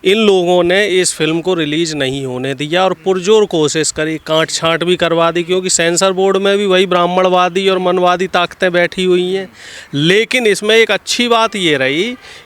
इन लोगों ने इस फिल्म को रिलीज़ नहीं होने दिया और पुरजोर कोशिश करी, काट छाँट भी करवा दी, क्योंकि सेंसर बोर्ड में भी वही ब्राह्मणवादी और मनवादी ताकतें बैठी हुई हैं। लेकिन इसमें एक अच्छी बात ये रही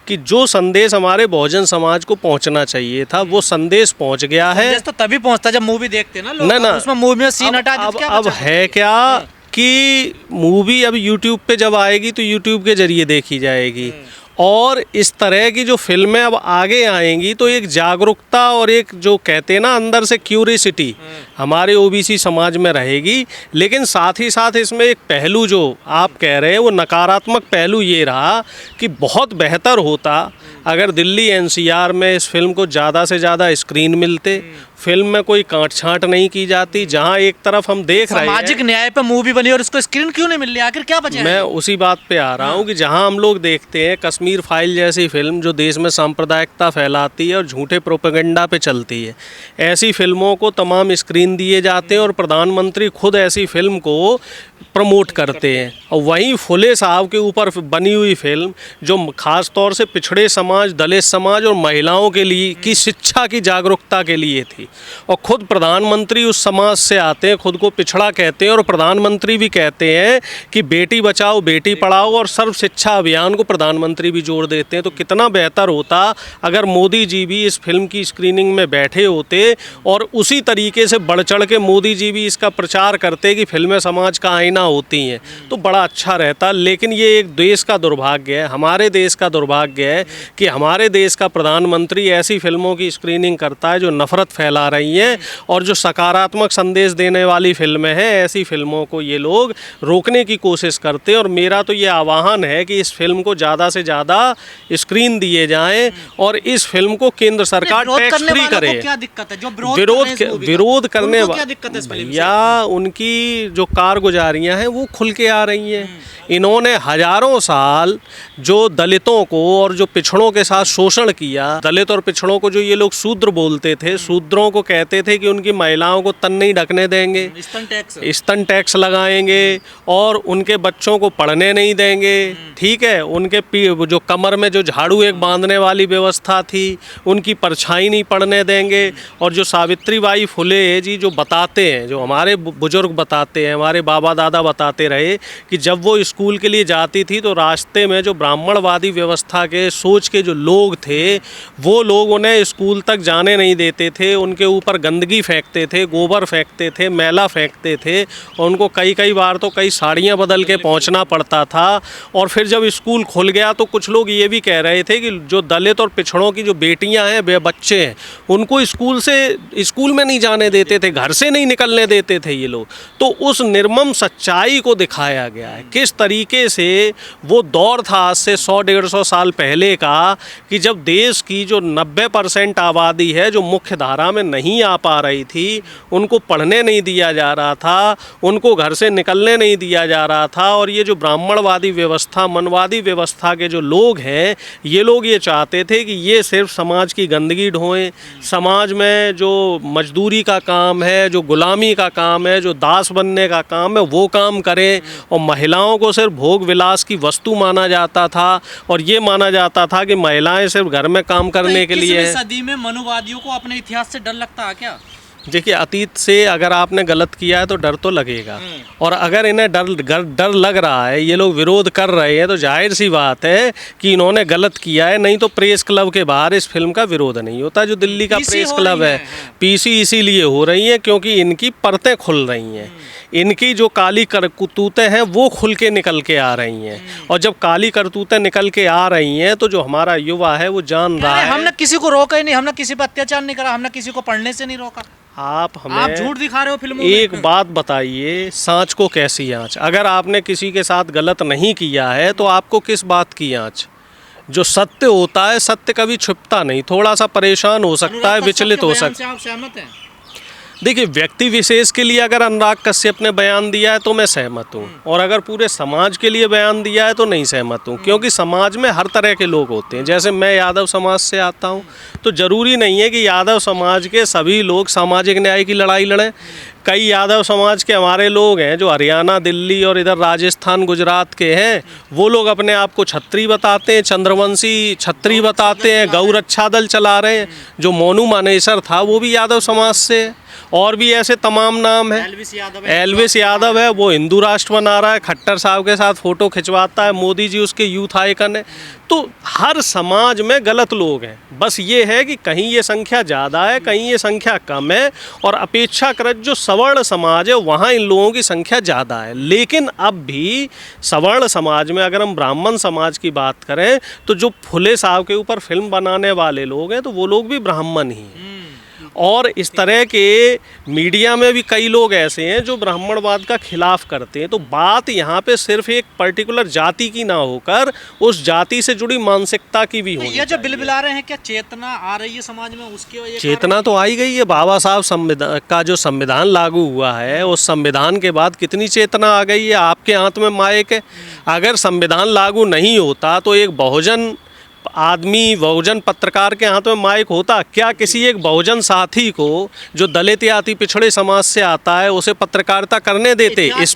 कि जो संदेश हमारे बहुजन समाज को पहुंचना चाहिए था वो संदेश पहुंच गया है। तो तभी पहुंचता जब मूवी देखते ना लोग। ना उसमें मूवी में सीन हटा देते, क्या अब बचा? है क्या कि मूवी अब यूट्यूब पे जब आएगी तो यूट्यूब के जरिए देखी जाएगी, और इस तरह की जो फिल्में अब आगे आएंगी तो एक जागरूकता और एक जो कहते हैं ना अंदर से क्यूरियोसिटी हमारे ओबीसी समाज में रहेगी। लेकिन साथ ही साथ इसमें एक पहलू जो आप कह रहे हैं वो नकारात्मक पहलू ये रहा कि बहुत बेहतर होता अगर दिल्ली एनसीआर में इस फिल्म को ज़्यादा से ज़्यादा स्क्रीन मिलते, फिल्म में कोई काट छाँट नहीं की जाती। जहां एक तरफ हम देख रहे हैं सामाजिक न्याय पे मूवी बनी और इसको स्क्रीन क्यों नहीं मिल रही, आखिर क्या बचा है? मैं उसी बात पे आ रहा हूं कि जहां हम लोग देखते हैं कश्मीर फाइल जैसी फिल्म जो देश में सांप्रदायिकता फैलाती है और झूठे प्रोपेगेंडा पे चलती है, ऐसी फिल्मों को तमाम स्क्रीन दिए जाते हैं और प्रधानमंत्री खुद ऐसी फिल्म को प्रमोट करते हैं। और वहीं फुले साहब के ऊपर बनी हुई फिल्म जो ख़ास तौर से पिछड़े समाज, दलित समाज और महिलाओं के लिए की शिक्षा की जागरूकता के लिए थी, और खुद प्रधानमंत्री उस समाज से आते हैं, खुद को पिछड़ा कहते हैं और प्रधानमंत्री भी कहते हैं कि बेटी बचाओ बेटी पढ़ाओ और सर्व शिक्षा अभियान को प्रधानमंत्री भी जोड़ देते हैं। तो कितना बेहतर होता अगर मोदी जी भी इस फिल्म की स्क्रीनिंग में बैठे होते और उसी तरीके से बढ़ चढ़ के मोदी जी भी इसका प्रचार करते कि फिल्में समाज का आईना होती हैं, तो बड़ा अच्छा रहता। लेकिन ये एक देश का दुर्भाग्य है, हमारे देश का दुर्भाग्य है कि हमारे देश का प्रधानमंत्री ऐसी फिल्मों की स्क्रीनिंग करता है जो नफरत फैला रही हैं, और जो सकारात्मक संदेश देने वाली फिल्में हैं ऐसी फिल्मों को ये लोग रोकने की कोशिश करते हैं। और मेरा तो ये आह्वान है कि इस फिल्म को ज़्यादा से ज़्यादा स्क्रीन दिए जाएं और इस फिल्म को केंद्र सरकार टैक्स फ्री करे। क्या दिक्कत है जो विरोध करने भैया, उनकी जो कारगुजारियां हैं वो खुल के आ रही हैं। इन्होंने हजारों साल जो दलितों को और जो पिछड़ों के साथ शोषण किया, दलित और पिछड़ों को जो ये लोग शूद्र बोलते थे, शूद्रों को कहते थे कि उनकी महिलाओं को तन नहीं ढकने देंगे, स्तन टैक्स लगाएंगे और उनके बच्चों को पढ़ने नहीं देंगे, ठीक है, उनके जो कमर में जो झाड़ू एक बांधने वाली व्यवस्था थी उनकी परछाई नहीं पड़ने देंगे। और जो सावित्रीबाई फुले जी जो बताते हैं, जो हमारे बुजुर्ग बताते हैं, हमारे बाबा दादा बताते रहे कि जब वो स्कूल के लिए जाती थी तो रास्ते में जो ब्राह्मणवादी व्यवस्था के सोच के जो लोग थे वो लोग उन्हें स्कूल तक जाने नहीं देते थे, उनके ऊपर गंदगी फेंकते थे, गोबर फेंकते थे, मैला फेंकते थे, और उनको कई बार तो कई साड़ियाँ बदल के पहुँचना पड़ता था। और फिर जब स्कूल खुल गया तो कुछ लोग ये भी कह रहे थे कि जो दलित और पिछड़ों की जो बेटियाँ हैं, बच्चे हैं, उनको स्कूल में नहीं जाने देते थे, घर से नहीं निकलने देते थे ये लोग। तो उस निर्मम सच्चाई को दिखाया गया है किस तरीके से वो दौर था आज से 100-150 साल पहले का कि जब देश की जो 90% आबादी है जो मुख्य धारा में नहीं आ पा रही थी, उनको पढ़ने नहीं दिया जा रहा था, उनको घर से निकलने नहीं दिया जा रहा था। और ये जो ब्राह्मणवादी व्यवस्था, मनवादी व्यवस्था के जो लोग हैं, ये लोग ये चाहते थे कि ये सिर्फ समाज की गंदगी ढोएं, समाज में जो मजदूरी का काम है, जो गुलामी का काम है, जो दास बनने का काम है, वो काम करें, और महिलाओं को सिर्फ भोग विलास की वस्तु माना जाता था और ये माना जाता था कि महिलाएं सिर्फ घर में काम करने के लिए। 21वीं सदी में मनुवादियों को अपने इतिहास से डर लगता है क्या? देखिए, अतीत से अगर आपने गलत किया है तो डर तो लगेगा, और अगर इन्हें डर लग रहा है, ये लोग विरोध कर रहे हैं, तो जाहिर सी बात है कि इन्होंने गलत किया है। नहीं तो प्रेस क्लब के बाहर इस फिल्म का विरोध नहीं होता। जो दिल्ली का प्रेस क्लब है, पीसी इसीलिए हो रही है क्योंकि इनकी परतें खुल रही हैं, इनकी जो काली करतूतें हैं वो खुल के निकल के आ रही हैं। और जब काली करतूतें निकल के आ रही हैं तो जो हमारा युवा है वो जान रहा है। हमने किसी को रोका ही नहीं, हमने किसी पर अत्याचार नहीं करा, हमने किसी को पढ़ने से नहीं रोका। आप झूठ दिखा रहे हो फिल्मों में। एक बात बताइए, सांच को कैसी आँच? अगर आपने किसी के साथ गलत नहीं किया है तो आपको किस बात की आँच? जो सत्य होता है, सत्य कभी छुपता नहीं, थोड़ा सा परेशान हो सकता है, विचलित हो सकता है। आप सहमत हैं? देखिए, व्यक्ति विशेष के लिए अगर अनुराग कश्यप ने बयान दिया है तो मैं सहमत हूँ, और अगर पूरे समाज के लिए बयान दिया है तो नहीं सहमत हूँ, क्योंकि समाज में हर तरह के लोग होते हैं। जैसे मैं यादव समाज से आता हूँ तो ज़रूरी नहीं है कि यादव समाज के सभी लोग सामाजिक न्याय की लड़ाई लड़ें। कई यादव समाज के हमारे लोग हैं जो हरियाणा, दिल्ली और इधर राजस्थान, गुजरात के हैं, वो लोग अपने आप को छत्री बताते हैं, चंद्रवंशी छत्री बताते हैं, गौ रक्षा दल चला रहे हैं। जो मोनू मानेसर था वो भी यादव समाज से है, और भी ऐसे तमाम नाम हैं। एल्विस यादव है, वो हिंदू राष्ट्र बना रहा है, खट्टर साहब के साथ फ़ोटो खिंचवाता है, मोदी जी उसके यूथ आइकन है। तो हर समाज में गलत लोग हैं, बस ये है कि कहीं ये संख्या ज़्यादा है, कहीं ये संख्या कम है, और अपेक्षाकृत जो सवर्ण समाज है वहाँ इन लोगों की संख्या ज़्यादा है। लेकिन अब भी सवर्ण समाज में अगर हम ब्राह्मण समाज की बात करें तो जो फुले साहब के ऊपर फिल्म बनाने वाले लोग हैं तो वो लोग भी ब्राह्मण ही हैं। और इस तरह के मीडिया में भी कई लोग ऐसे हैं जो ब्राह्मणवाद का खिलाफ करते हैं। तो बात यहाँ पे सिर्फ एक पर्टिकुलर जाति की ना होकर उस जाति से जुड़ी मानसिकता की भी होनी ये जो बिल बिला रहे हैं, क्या चेतना आ रही है समाज में? उसकी वजह चेतना तो आई गई है। बाबा साहब संविधान का जो संविधान लागू हुआ है, उस संविधान के बाद कितनी चेतना आ गई है। आपके हाथ में माइक है। अगर संविधान लागू नहीं होता तो एक बहुजन आदमी, बहुजन पत्रकार के हाथ में माइक होता क्या? किसी एक बहुजन साथी को जो दलित या अति पिछड़े समाज से आता है उसे पत्रकारिता करने देते? इस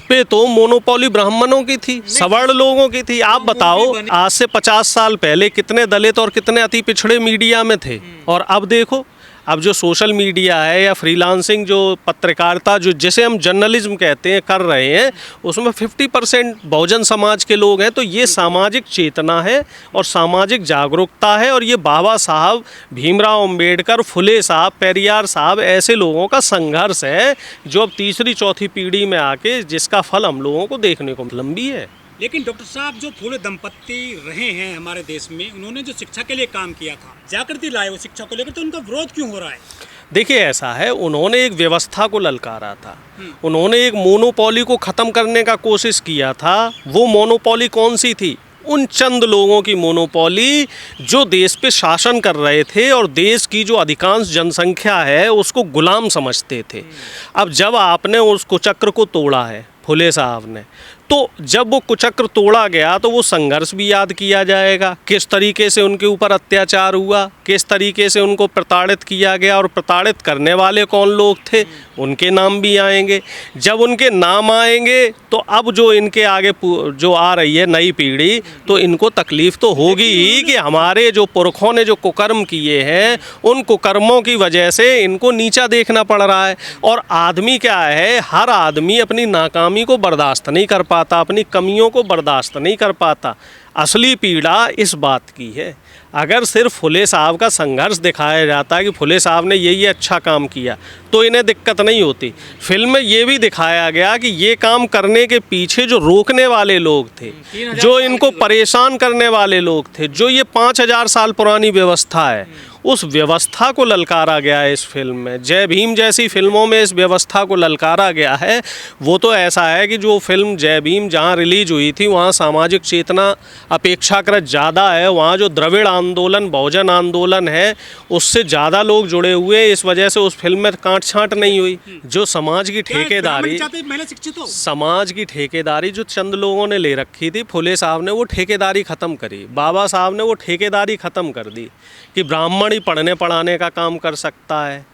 पे तो मोनोपोली ब्राह्मणों की थी, सवर्ण लोगों की थी। आप बताओ, आज से 50 साल पहले कितने दलित और कितने अति पिछड़े मीडिया में थे, और अब देखो, अब जो सोशल मीडिया है या फ्रीलांसिंग जो पत्रकारिता जो जिसे हम जर्नलिज्म कहते हैं कर रहे हैं, उसमें 50% बहुजन समाज के लोग हैं। तो ये सामाजिक चेतना है और सामाजिक जागरूकता है, और ये बाबा साहब, भीमराव अंबेडकर, फुले साहब, पेरियार साहब, ऐसे लोगों का संघर्ष है जो अब तीसरी चौथी पीढ़ी में आके जिसका फल हम लोगों को देखने को लंबी है। लेकिन डॉक्टर साहब, जो फुले दंपत्ति रहे हैं हमारे देश में, उन्होंने जो शिक्षा के लिए काम किया था, जागृति लाए वो शिक्षा को लेकर, तो उनका विरोध क्यों हो रहा है? देखिए, ऐसा है, उन्होंने एक व्यवस्था को ललकारा था, उन्होंने एक मोनोपोली को ख़त्म करने का कोशिश किया था। वो मोनोपोली कौन सी थी? उन चंद लोगों की मोनोपोली जो देश पे शासन कर रहे थे और देश की जो अधिकांश जनसंख्या है उसको गुलाम समझते थे। अब जब आपने उस कुचक्र को तोड़ा है फुले साहब ने, तो जब वो कुचक्र तोड़ा गया तो वो संघर्ष भी याद किया जाएगा, किस तरीके से उनके ऊपर अत्याचार हुआ, किस तरीके से उनको प्रताड़ित किया गया, और प्रताड़ित करने वाले कौन लोग थे उनके नाम भी आएंगे। जब उनके नाम आएंगे तो अब जो इनके आगे जो आ रही है नई पीढ़ी, तो इनको तकलीफ़ तो होगी ही कि हमारे जो पुरखों ने जो कुकर्म किए हैं उन कुकर्मों की वजह से इनको नीचा देखना पड़ रहा है। और आदमी क्या है, हर आदमी अपनी नाकामी को बर्दाश्त नहीं कर पाता, अपनी कमियों को बर्दाश्त नहीं कर पाता। असली पीड़ा इस बात की है। अगर सिर्फ फुले साहब का संघर्ष दिखाया जाता है कि फुले साहब ने ये अच्छा काम किया तो इन्हें दिक्कत नहीं होती। फिल्म में ये भी दिखाया गया कि ये काम करने के पीछे जो रोकने वाले लोग थे, जो इनको परेशान करने वाले लोग थे, जो ये 5000 साल पुरानी व्यवस्था है, उस व्यवस्था को ललकारा गया है इस फिल्म में। जय भीम जैसी फिल्मों में इस व्यवस्था को ललकारा गया है। वो तो ऐसा है कि जो फिल्म जय भीम जहाँ रिलीज हुई थी वहाँ सामाजिक चेतना अपेक्षाकृत ज़्यादा है, वहाँ जो द्रविड़ आंदोलन, बहुजन आंदोलन है, उससे ज़्यादा लोग जुड़े हुए, इस वजह से उस फिल्म में काट छांट नहीं हुई। जो समाज की ठेकेदारी, समाज की ठेकेदारी जो चंद लोगों ने ले रखी थी, फुले साहब ने वो ठेकेदारी ख़त्म करी, बाबा साहब ने वो ठेकेदारी ख़त्म कर दी कि ब्राह्मण ही पढ़ने पढ़ाने का काम कर सकता है।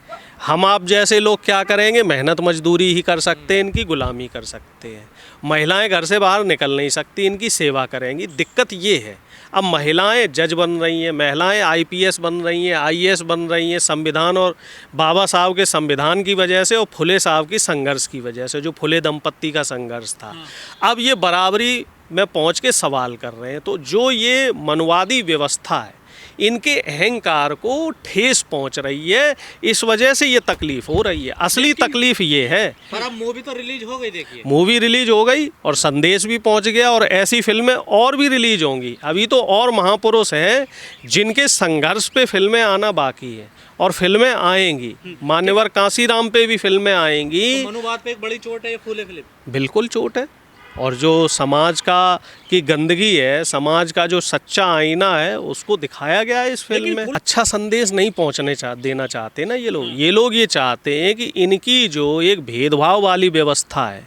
हम आप जैसे लोग क्या करेंगे? मेहनत मजदूरी ही कर सकते हैं, इनकी गुलामी कर सकते हैं। महिलाएं घर से बाहर निकल नहीं सकती, इनकी सेवा करेंगी। दिक्कत ये है, अब महिलाएं जज बन रही हैं, महिलाएं आईपीएस बन रही हैं, आईएएस बन रही हैं, संविधान और बाबा साहब के संविधान की वजह से और फुले साहब की संघर्ष की वजह से, जो फुले दंपत्ति का संघर्ष था। अब ये बराबरी में पहुँच के सवाल कर रहे हैं। तो जो ये मनवादी व्यवस्था है, इनके अहंकार को ठेस पहुंच रही है, इस वजह से ये तकलीफ हो रही है। असली तकलीफ ये है। पर अब मूवी तो रिलीज हो गई, देखिए मूवी रिलीज हो गई और संदेश भी पहुंच गया, और ऐसी फिल्में और भी रिलीज होंगी। अभी तो और महापुरुष हैं जिनके संघर्ष पे फिल्में आना बाकी है, और फिल्में आएंगी। मान्यवर कांसीराम पे भी फिल्में आएंगी। तो मनुवाद पे एक बड़ी चोट है ये फुले फिल्म। बिल्कुल चोट है। और जो समाज का की गंदगी है, समाज का जो सच्चा आईना है, उसको दिखाया गया है इस फिल्म में। अच्छा संदेश नहीं देना चाहते ना ये लोग। ये चाहते हैं कि इनकी जो एक भेदभाव वाली व्यवस्था है,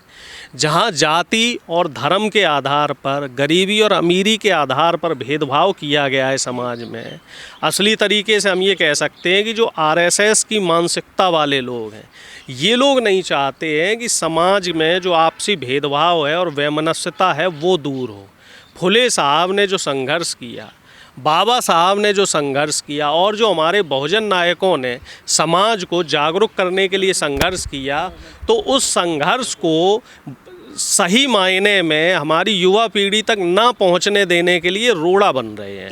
जहाँ जाति और धर्म के आधार पर, गरीबी और अमीरी के आधार पर भेदभाव किया गया है समाज में, असली तरीके से हम ये कह सकते हैं कि जो आरएसएस की मानसिकता वाले लोग हैं, ये लोग नहीं चाहते हैं कि समाज में जो आपसी भेदभाव है और वैमनस्यता है वो दूर हो। फुले साहब ने जो संघर्ष किया, बाबा साहब ने जो संघर्ष किया और जो हमारे बहुजन नायकों ने समाज को जागरूक करने के लिए संघर्ष किया, तो उस संघर्ष को सही मायने में हमारी युवा पीढ़ी तक ना पहुंचने देने के लिए रोड़ा बन रहे हैं।